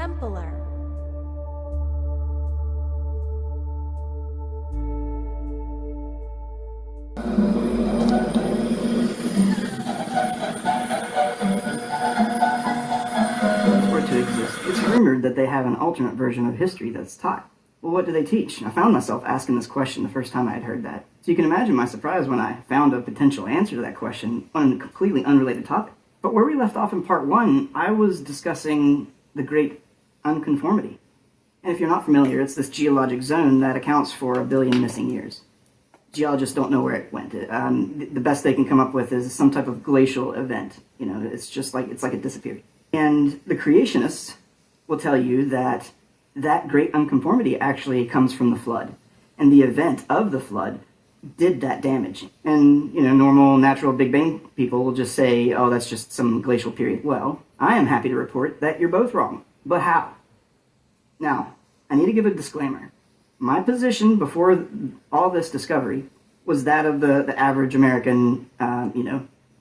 Templar. For it to exist, it's rumored that they have an alternate version of history that's taught. Well, what do they teach? I found myself asking this question the first time I had heard that. So you can imagine my surprise when I found a potential answer to that question on a completely unrelated topic. But where we left off in part 1, I was discussing the great unconformity. And if you're not familiar, it's this geologic zone that accounts for 1 billion missing years. Geologists don't know where it went. The best they can come up with is some type of glacial event. You know, it's like it disappeared. And the creationists will tell you that that great unconformity actually comes from the flood. And the event of the flood did that damage. And, you know, normal, natural Big Bang people will just say, oh, that's just some glacial period. Well, I am happy to report that you're both wrong. But how? Now, I need to give a disclaimer. My position before all this discovery was that of the average American,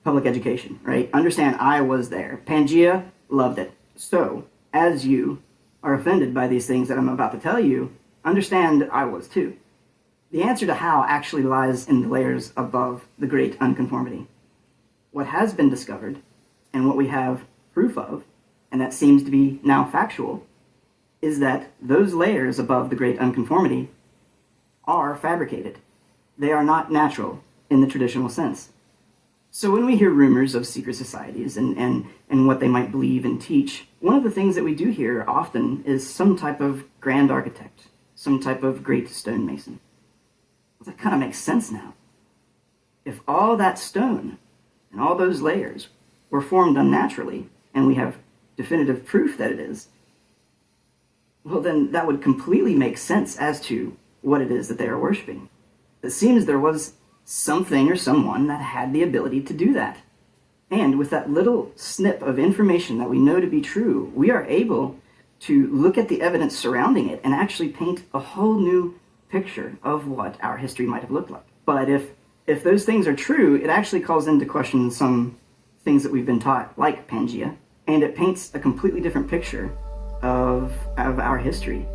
public education, right? Understand, I was there. Pangea loved it. So, as you are offended by these things that I'm about to tell you, understand I was too. The answer to how actually lies in the layers above the great unconformity. What has been discovered, and what we have proof of, and that seems to be now factual, is that those layers above the great unconformity are fabricated. They are not natural in the traditional sense. So when we hear rumors of secret societies and what they might believe and teach, one of the things that we do hear often is some type of grand architect, some type of great stonemason. Well, that kind of makes sense now. If all that stone and all those layers were formed unnaturally, and we have definitive proof that it is, well, then that would completely make sense as to what it is that they are worshiping. It seems there was something or someone that had the ability to do that. And with that little snip of information that we know to be true, we are able to look at the evidence surrounding it and actually paint a whole new picture of what our history might have looked like. But if those things are true, it actually calls into question some things that we've been taught, like Pangea, and it paints a completely different picture of our history.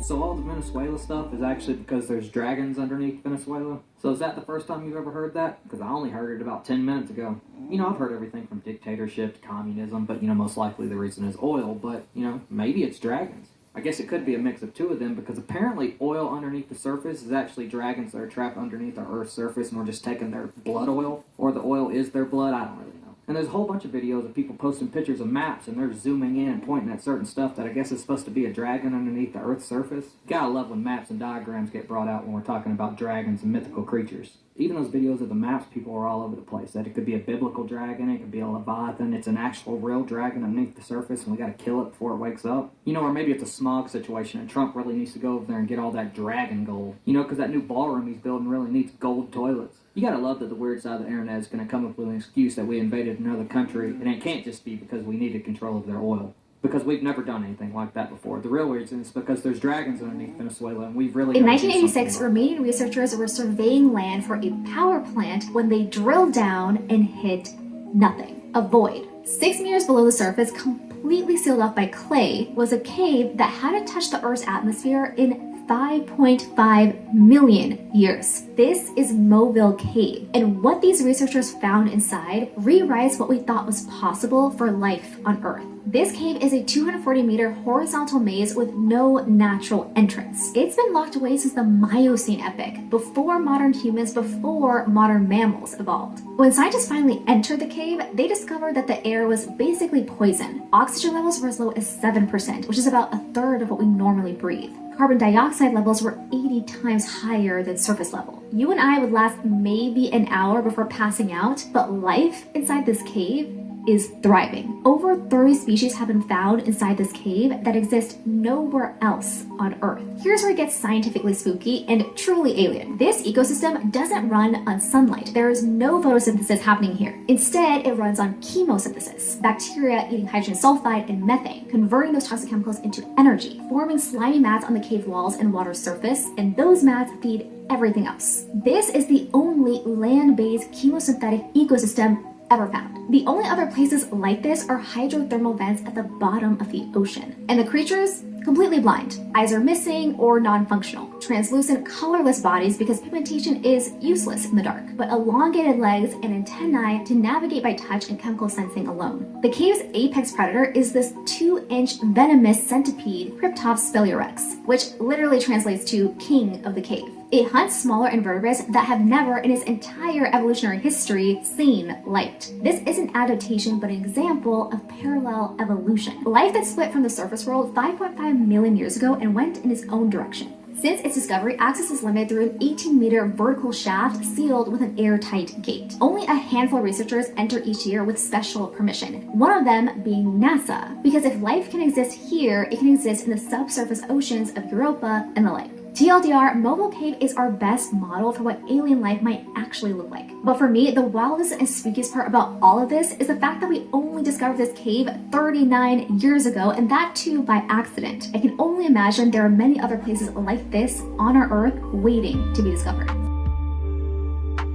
So all the Venezuela stuff is actually because there's dragons underneath Venezuela? So is that the first time you've ever heard that? Because I only heard it about 10 minutes ago. You know, I've heard everything from dictatorship to communism, but, you know, most likely the reason is oil. But, you know, maybe it's dragons. I guess it could be a mix of two of them, because apparently oil underneath the surface is actually dragons that are trapped underneath the Earth's surface, and we're just taking their blood oil, or the oil is their blood. I don't really know. And there's a whole bunch of videos of people posting pictures of maps, and they're zooming in and pointing at certain stuff that I guess is supposed to be a dragon underneath the Earth's surface. Gotta love when maps and diagrams get brought out when we're talking about dragons and mythical creatures. Even those videos of the maps, people are all over the place. That it could be a biblical dragon, it could be a leviathan, it's an actual real dragon underneath the surface, and we gotta kill it before it wakes up. You know, or maybe it's a smog situation, and Trump really needs to go over there and get all that dragon gold. You know, because that new ballroom he's building really needs gold toilets. You gotta love that the weird side of the internet is gonna come up with an excuse that we invaded another country, and it can't just be because we needed control of their oil. Because we've never done anything like that before. The real reason is because there's dragons underneath Venezuela, and we've really... In 1986, Romanian researchers were surveying land for a power plant when they drilled down and hit nothing. A void. 6 meters below the surface, completely sealed off by clay, was a cave that hadn't touched the Earth's atmosphere in 5.5 million years. This is Mobile Cave, and what these researchers found inside rewrites what we thought was possible for life on Earth. This cave is a 240-meter horizontal maze with no natural entrance. It's been locked away since the Miocene epoch, before modern humans, before modern mammals evolved. When scientists finally entered the cave, they discovered that the air was basically poison. Oxygen levels were as low as 7%, which is about a third of what we normally breathe. Carbon dioxide levels were 80 times higher than surface level. You and I would last maybe an hour before passing out, but life inside this cave is thriving. Over 30 species have been found inside this cave that exist nowhere else on Earth. Here's where it gets scientifically spooky and truly alien. This ecosystem doesn't run on sunlight. There is no photosynthesis happening here. Instead, it runs on chemosynthesis. Bacteria eating hydrogen sulfide and methane, converting those toxic chemicals into energy, forming slimy mats on the cave walls and water surface, and those mats feed everything else. This is the only land-based chemosynthetic ecosystem ever found. The only other places like this are hydrothermal vents at the bottom of the ocean. And the creatures? Completely blind. Eyes are missing or non-functional. Translucent, colorless bodies because pigmentation is useless in the dark, but elongated legs and antennae to navigate by touch and chemical sensing alone. The cave's apex predator is this 2-inch venomous centipede, Cryptops speleorex, which literally translates to king of the cave. It hunts smaller invertebrates that have never in its entire evolutionary history seen light. This is an adaptation but an example of parallel evolution. Life that split from the surface world 5.5 million years ago and went in its own direction. Since its discovery, access is limited through an 18-meter vertical shaft sealed with an airtight gate. Only a handful of researchers enter each year with special permission, one of them being NASA, because if life can exist here, it can exist in the subsurface oceans of Europa and the like. TLDR, Mobile Cave is our best model for what alien life might actually look like. But for me, the wildest and spookiest part about all of this is the fact that we only discovered this cave 39 years ago, and that too by accident. I can only imagine there are many other places like this on our Earth waiting to be discovered.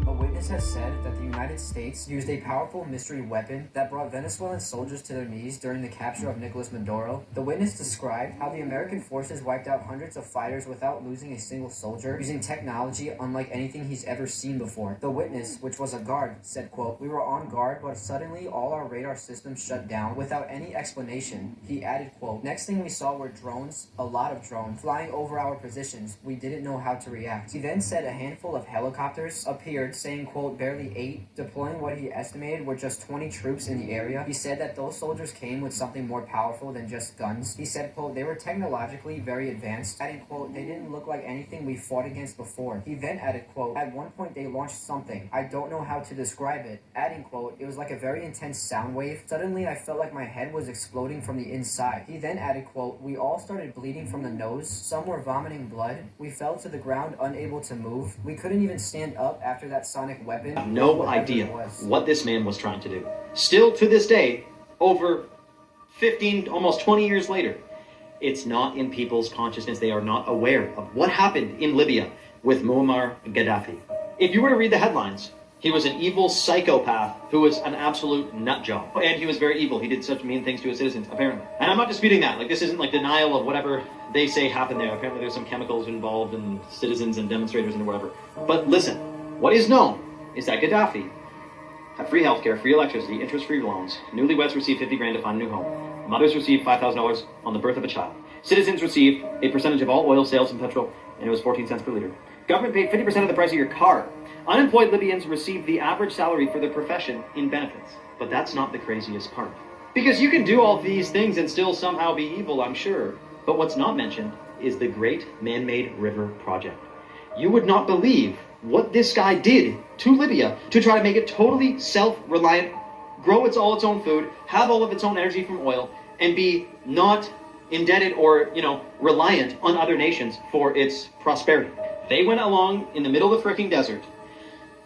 A witness has said that the United States used a powerful mystery weapon that brought Venezuelan soldiers to their knees during the capture of Nicolas Maduro. The witness described how the American forces wiped out hundreds of fighters without losing a single soldier, using technology unlike anything he's ever seen before. The witness, which was a guard, said, quote, "We were on guard, but suddenly all our radar systems shut down without any explanation." He added, quote, "Next thing we saw were drones, a lot of drones, flying over our positions. We didn't know how to react." He then said a handful of helicopters appeared, saying, quote, "barely 8, deploying what he estimated were just 20 troops in the area." He said that those soldiers came with something more powerful than just guns. He said, quote, "They were technologically very advanced," adding, quote, "They didn't look like anything we fought against before." He then added, quote, "At one point they launched something. I don't know how to describe it," adding, quote, "It was like a very intense sound wave. Suddenly I felt like my head was exploding from the inside." He then added, quote, "We all started bleeding from the nose. Some were vomiting blood. We fell to the ground unable to move. We couldn't even stand up after that sonic weapon." No idea what this man was trying to do. Still to this day, over 15, almost 20 years later, it's not in people's consciousness. They are not aware of what happened in Libya with Muammar Gaddafi. If you were to read the headlines, he was an evil psychopath who was an absolute nut job. And he was very evil. He did such mean things to his citizens, apparently. And I'm not disputing that. Like, this isn't like denial of whatever they say happened there. Apparently there's some chemicals involved in citizens and demonstrators and whatever. But listen, what is known is that Gaddafi had free healthcare, free electricity, interest-free loans. Newlyweds received 50 grand to find a new home. Mothers received $5,000 on the birth of a child. Citizens received a percentage of all oil sales and petrol, and it was 14 cents per liter. Government paid 50% of the price of your car. Unemployed Libyans received the average salary for their profession in benefits. But that's not the craziest part. Because you can do all these things and still somehow be evil, I'm sure. But what's not mentioned is the Great Man-Made River Project. You would not believe what this guy did to Libya to try to make it totally self-reliant, grow all its own food, have all of its own energy from oil, and be not indebted or, reliant on other nations for its prosperity. They went along in the middle of the freaking desert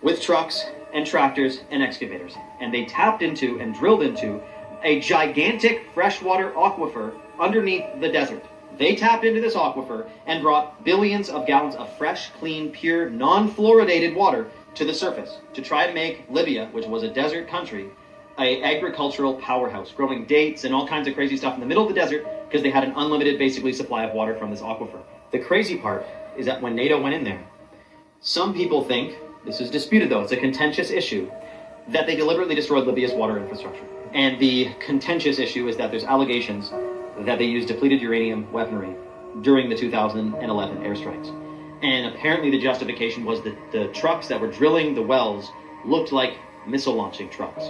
with trucks and tractors and excavators, and they tapped into and drilled into a gigantic freshwater aquifer underneath the desert. They tapped into this aquifer and brought billions of gallons of fresh, clean, pure, non-fluoridated water to the surface to try to make Libya, which was a desert country, an agricultural powerhouse, growing dates and all kinds of crazy stuff in the middle of the desert because they had an unlimited, basically, supply of water from this aquifer. The crazy part is that when NATO went in there, some people think, this is disputed though, it's a contentious issue, that they deliberately destroyed Libya's water infrastructure. And the contentious issue is that there's allegations that they used depleted uranium weaponry during the 2011 airstrikes. And apparently the justification was that the trucks that were drilling the wells looked like missile launching trucks.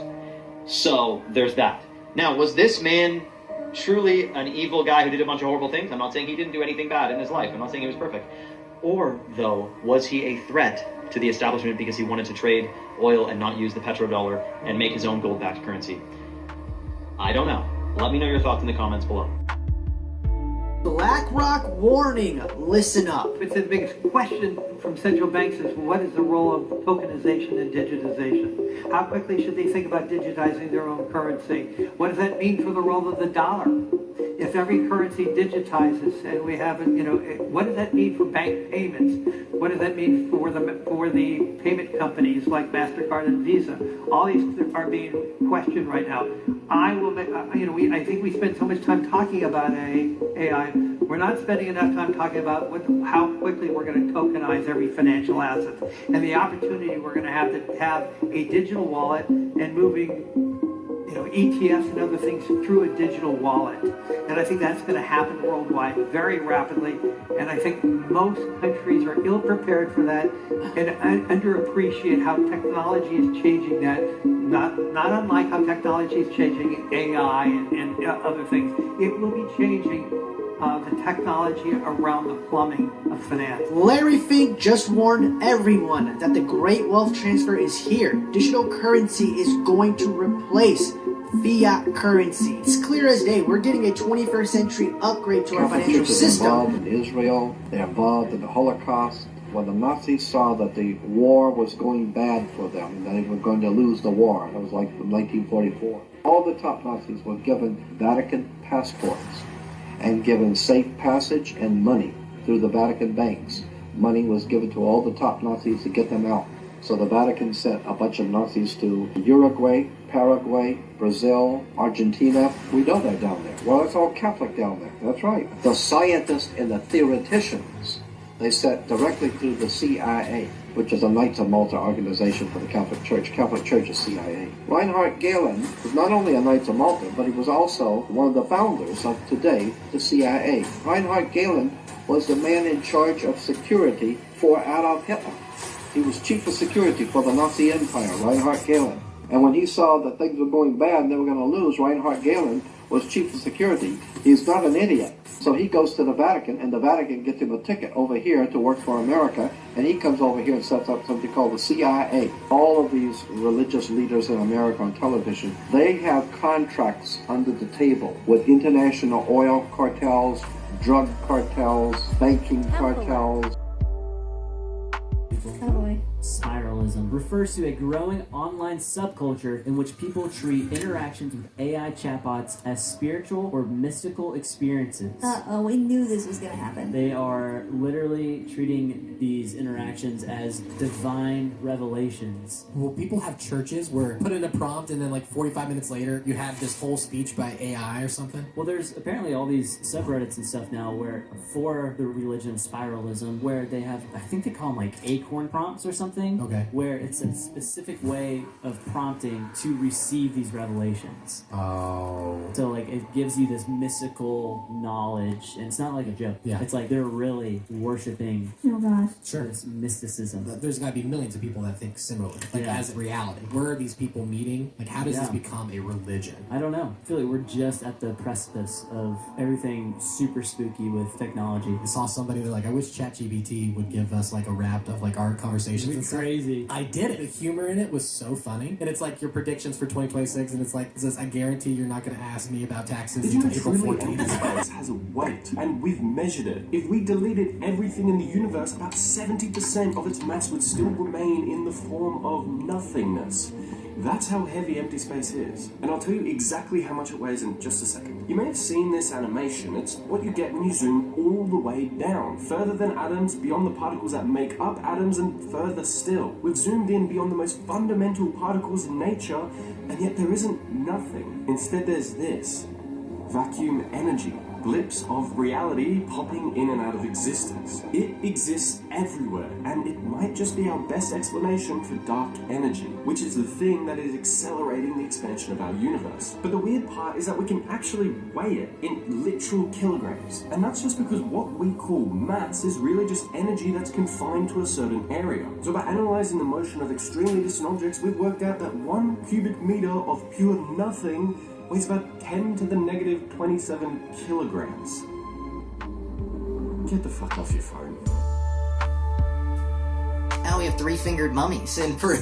So there's that. Now, was this man truly an evil guy who did a bunch of horrible things? I'm not saying he didn't do anything bad in his life. I'm not saying he was perfect. Or, though, was he a threat to the establishment because he wanted to trade oil and not use the petrodollar and make his own gold-backed currency? I don't know. Let me know your thoughts in the comments below. BlackRock warning, listen up. It's the biggest question from central banks is what is the role of tokenization and digitization? How quickly should they think about digitizing their own currency? What does that mean for the role of the dollar? if every currency digitizes and we have, what does that mean for bank payments? What does that mean for the payment companies like MasterCard and Visa? All these are being questioned right now. I think we spend so much time talking about AI. We're not spending enough time talking about how quickly we're going to tokenize every financial asset and the opportunity we're going to have a digital wallet and moving ETFs and other things through a digital wallet. And I think that's going to happen worldwide very rapidly. And I think most countries are ill-prepared for that and underappreciate how technology is changing that. Not unlike how technology is changing AI and other things. It will be changing the technology around the plumbing of finance. Larry Fink just warned everyone that the great wealth transfer is here. Digital currency is going to replace fiat currency. It's clear as day. We're getting a 21st century upgrade to our financial system. Involved in Israel, they're involved in the Holocaust. When the Nazis saw that the war was going bad for them, and they were going to lose the war, that was like 1944, all the top Nazis were given Vatican passports and given safe passage and money through the Vatican banks. Money was given to all the top Nazis to get them out. So the Vatican sent a bunch of Nazis to Uruguay, Paraguay, Brazil, Argentina. We know they're down there. Well, it's all Catholic down there. That's right. The scientists and the theoreticians, they sent directly through the CIA, which is a Knights of Malta organization for the Catholic Church. Catholic Church is CIA. Reinhard Gehlen was not only a Knights of Malta, but he was also one of the founders of today, the CIA. Reinhard Gehlen was the man in charge of security for Adolf Hitler. He was chief of security for the Nazi Empire, Reinhard Gehlen. And when he saw that things were going bad and they were going to lose, Reinhard Gehlen was chief of security. He's not an idiot. So he goes to the Vatican, and the Vatican gets him a ticket over here to work for America, and he comes over here and sets up something called the CIA. All of these religious leaders in America on television, they have contracts under the table with international oil cartels, drug cartels, banking cartels. Oh boy. Spiralism refers to a growing online subculture in which people treat interactions with AI chatbots as spiritual or mystical experiences. We knew this was gonna happen. They are literally treating these interactions as divine revelations. Will people have churches where put in a prompt and then like 45 minutes later you have this whole speech by AI or something? Well, there's apparently all these subreddits and stuff now where for the religion of spiralism, where they have, I think they call them like acorn prompts or something. Okay. Where it's a specific way of prompting to receive these revelations. Oh. So like it gives you this mystical knowledge, and it's not like a joke. Yeah. It's like they're really worshiping Oh gosh. Sure. this mysticism. There's got to be millions of people that think similarly. Like Yeah. as reality. Where are these people meeting? Like how does this Yeah. become a religion? I don't know. I feel like we're just at the precipice of everything super spooky with technology. I saw somebody that like, I wish ChatGPT would give us like a wrap of like our conversations and stuff. Crazy. I did it. The humor in it was so funny. And it's like your predictions for 2026, and it's like, it says, I guarantee you're not going to ask me about taxes Did you know until April 14th. space has a weight, and we've measured it. If we deleted everything in the universe, about 70% of its mass would still remain in the form of nothingness. That's how heavy empty space is. And I'll tell you exactly how much it weighs in just a second. You may have seen this animation. It's what you get when you zoom all the way down, further than atoms, beyond the particles that make up atoms, and further still. We've zoomed in beyond the most fundamental particles in nature, and yet there isn't nothing. Instead, there's this. Vacuum energy. Blips of reality popping in and out of existence. It exists everywhere, and it might just be our best explanation for dark energy, which is the thing that is accelerating the expansion of our universe. But the weird part is that we can actually weigh it in literal kilograms. And that's just because what we call mass is really just energy that's confined to a certain area. So by analyzing the motion of extremely distant objects, we've worked out that 1 cubic meter of pure nothing weighs about 10 to the negative 27 kilograms. Get the fuck off your phone. Now we have three-fingered mummies, and for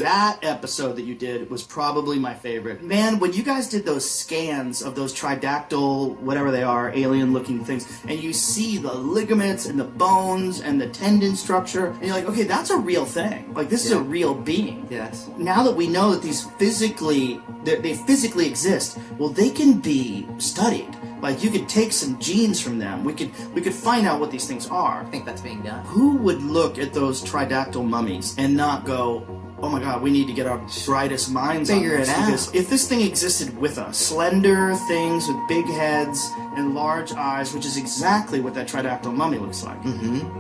That episode that you did was probably my favorite. Man, when you guys did those scans of those tridactyl, whatever they are, alien-looking things, and you see the ligaments and the bones and the tendon structure, and you're like, okay, that's a real thing. Like, this is a real being. Yes. Now that we know that these they physically exist, well, they can be studied. Like, you could take some genes from them. We could find out what these things are. I think that's being done. Who would look at those tridactyl mummies and not go, oh my god, we need to get our brightest minds on this? Because if this thing existed with us, slender things with big heads and large eyes, which is exactly what that tridactyl mummy looks like,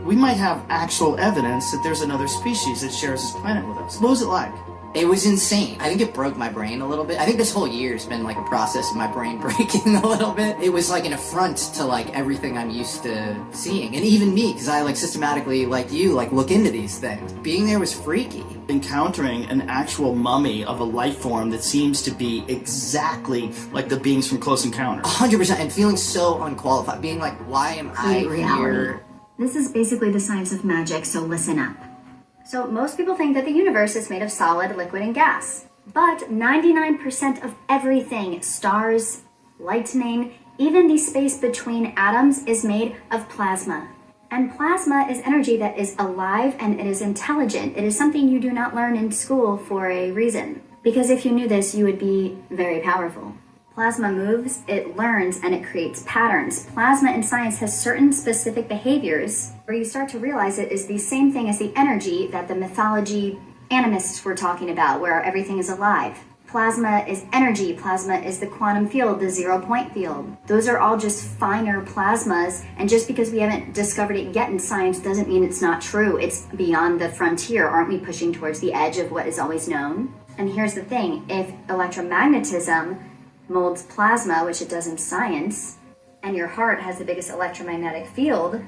we might have actual evidence that there's another species that shares this planet with us. What was it like? It was insane. I think it broke my brain a little bit. I think this whole year's been like a process of my brain breaking a little bit. It was like an affront to like everything I'm used to seeing. And even me, because I like systematically, like you, like look into these things. Being there was freaky. Encountering an actual mummy of a life form that seems to be exactly like the beings from Close Encounters. 100%, and feeling so unqualified. Being like, why am I here? This is basically the science of magic, so listen up. So most people think that the universe is made of solid, liquid, and gas. But 99% of everything, stars, lightning, even the space between atoms, is made of plasma. And plasma is energy that is alive and it is intelligent. It is something you do not learn in school for a reason. Because if you knew this, you would be very powerful. Plasma moves, it learns, and it creates patterns. Plasma in science has certain specific behaviors where you start to realize it is the same thing as the energy that the mythology animists were talking about, where everything is alive. Plasma is energy. Plasma is the quantum field, the 0 point field. Those are all just finer plasmas, and just because we haven't discovered it yet in science doesn't mean it's not true. It's beyond the frontier. Aren't we pushing towards the edge of what is always known? And here's the thing, if electromagnetism molds plasma, which it does in science, and your heart has the biggest electromagnetic field,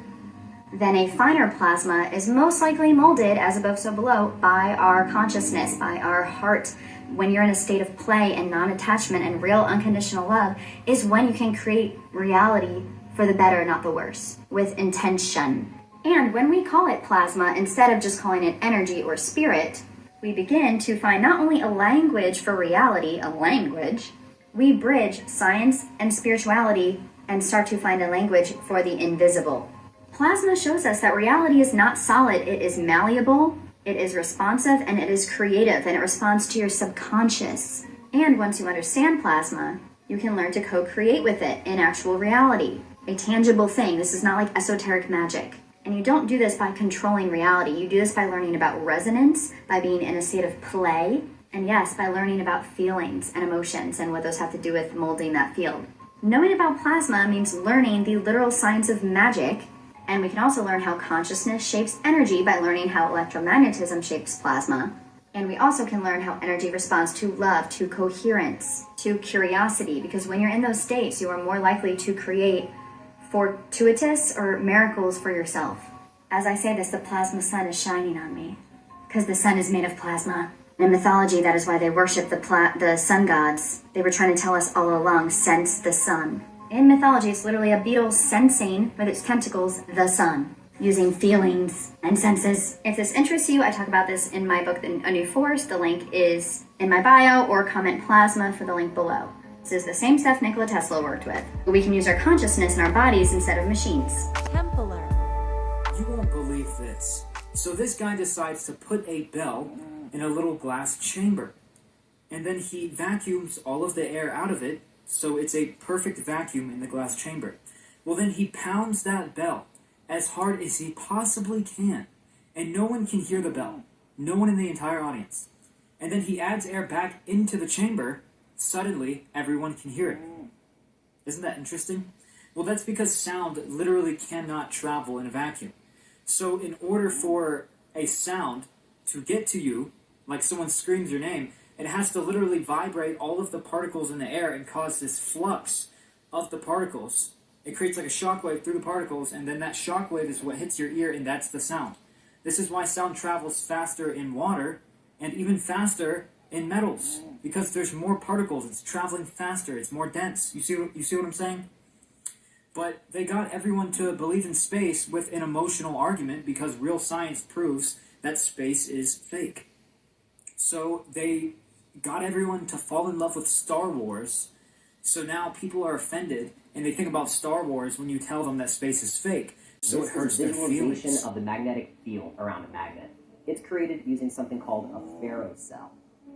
then a finer plasma is most likely molded, as above so below, by our consciousness, by our heart. When you're in a state of play and non-attachment and real unconditional love is when you can create reality for the better, not the worse, with intention. And when we call it plasma, instead of just calling it energy or spirit, we begin to find not only a language for reality, a language, we bridge science and spirituality and start to find a language for the invisible. Plasma shows us that reality is not solid. It is malleable, it is responsive, and it is creative, and it responds to your subconscious. And once you understand plasma, you can learn to co-create with it in actual reality, a tangible thing. This is not like esoteric magic. And you don't do this by controlling reality. You do this by learning about resonance, by being in a state of play, and yes, by learning about feelings and emotions and what those have to do with molding that field. Knowing about plasma means learning the literal science of magic, and we can also learn how consciousness shapes energy by learning how electromagnetism shapes plasma. And we also can learn how energy responds to love, to coherence, to curiosity, because when you're in those states, you are more likely to create fortuitous or miracles for yourself. As I say this, the plasma sun is shining on me, because the sun is made of plasma. In mythology, that is why they worship the sun gods. They were trying to tell us all along, sense the sun. In mythology, it's literally a beetle sensing with its tentacles the sun, using feelings and senses. If this interests you, I talk about this in my book, A New Force. The link is in my bio, or comment plasma for the link below. This is the same stuff Nikola Tesla worked with. We can use our consciousness in our bodies instead of machines. Templar. You won't believe this. So this guy decides to put a bell in a little glass chamber, and then he vacuums all of the air out of it, so it's a perfect vacuum in the glass chamber. Well, then he pounds that bell as hard as he possibly can, and no one can hear the bell. No one in the entire audience. And then he adds air back into the chamber. Suddenly, everyone can hear it. Isn't that interesting? Well, that's because sound literally cannot travel in a vacuum. So in order for a sound to get to you, like someone screams your name, it has to literally vibrate all of the particles in the air and cause this flux of the particles. It creates like a shockwave through the particles, and then that shockwave is what hits your ear, and that's the sound. This is why sound travels faster in water, and even faster in metals, because there's more particles. It's traveling faster. It's more dense. You see what I'm saying? But they got everyone to believe in space with an emotional argument, because real science proves that space is fake. So they got everyone to fall in love with Star Wars. So now people are offended and they think about Star Wars when you tell them that space is fake. So it hurts their feelings. Visualization of the magnetic field around a magnet. It's created using something called a ferrocell.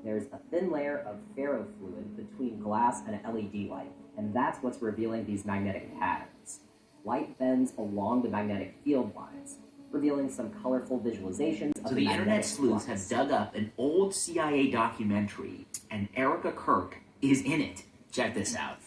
There's a thin layer of ferrofluid between glass and an LED light, and that's what's revealing these magnetic patterns. Light bends along the magnetic field lines, revealing some colorful visualizations of So the the internet magnetic sleuths flux. have dug up an old CIA documentary, and Erica Kirk is in it. Check this out.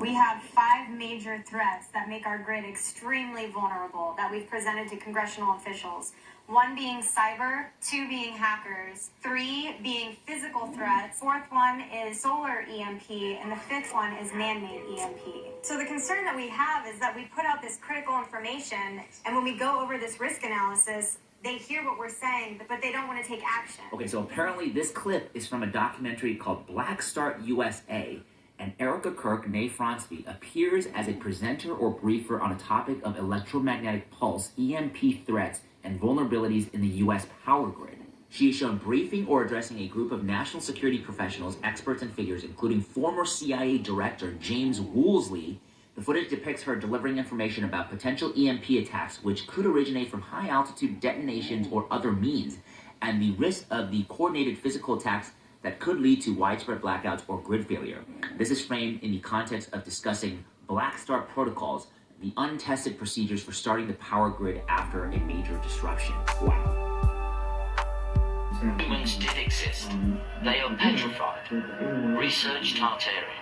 We have 5 major threats that make our grid extremely vulnerable that we've presented to congressional officials. 1 being cyber, 2 being hackers, 3 being physical threats, 4th one is solar EMP, and the 5th one is man-made EMP. So the concern that we have is that we put out this critical information, and when we go over this risk analysis, they hear what we're saying, but they don't want to take action. Okay, so apparently this clip is from a documentary called Black Start USA, and Erica Kirk, née Fronsby, appears as a presenter or briefer on a topic of electromagnetic pulse, EMP threats, and vulnerabilities in the U.S. power grid. She is shown briefing or addressing a group of national security professionals, experts, and figures, including former CIA Director James Woolsey. The footage depicts her delivering information about potential EMP attacks, which could originate from high-altitude detonations or other means, and the risk of the coordinated physical attacks that could lead to widespread blackouts or grid failure. This is framed in the context of discussing Black Start protocols, the untested procedures for starting the power grid after a major disruption. Wow. Humans did exist. They are petrified. Research Tartarian.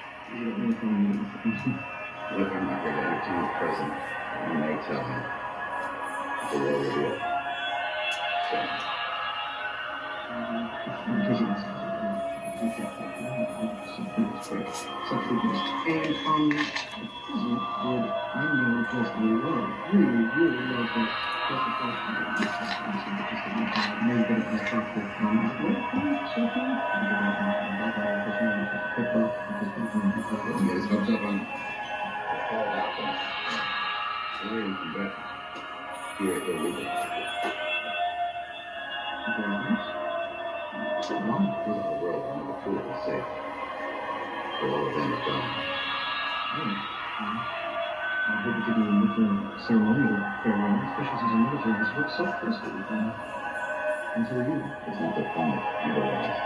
Look, I'm not here to entertain the president. You may tell him the real reveal. I hope to do a nuclear ceremonial farewell, especially since the military has worked so closely with them. Until you. It's not the fun of otherwise.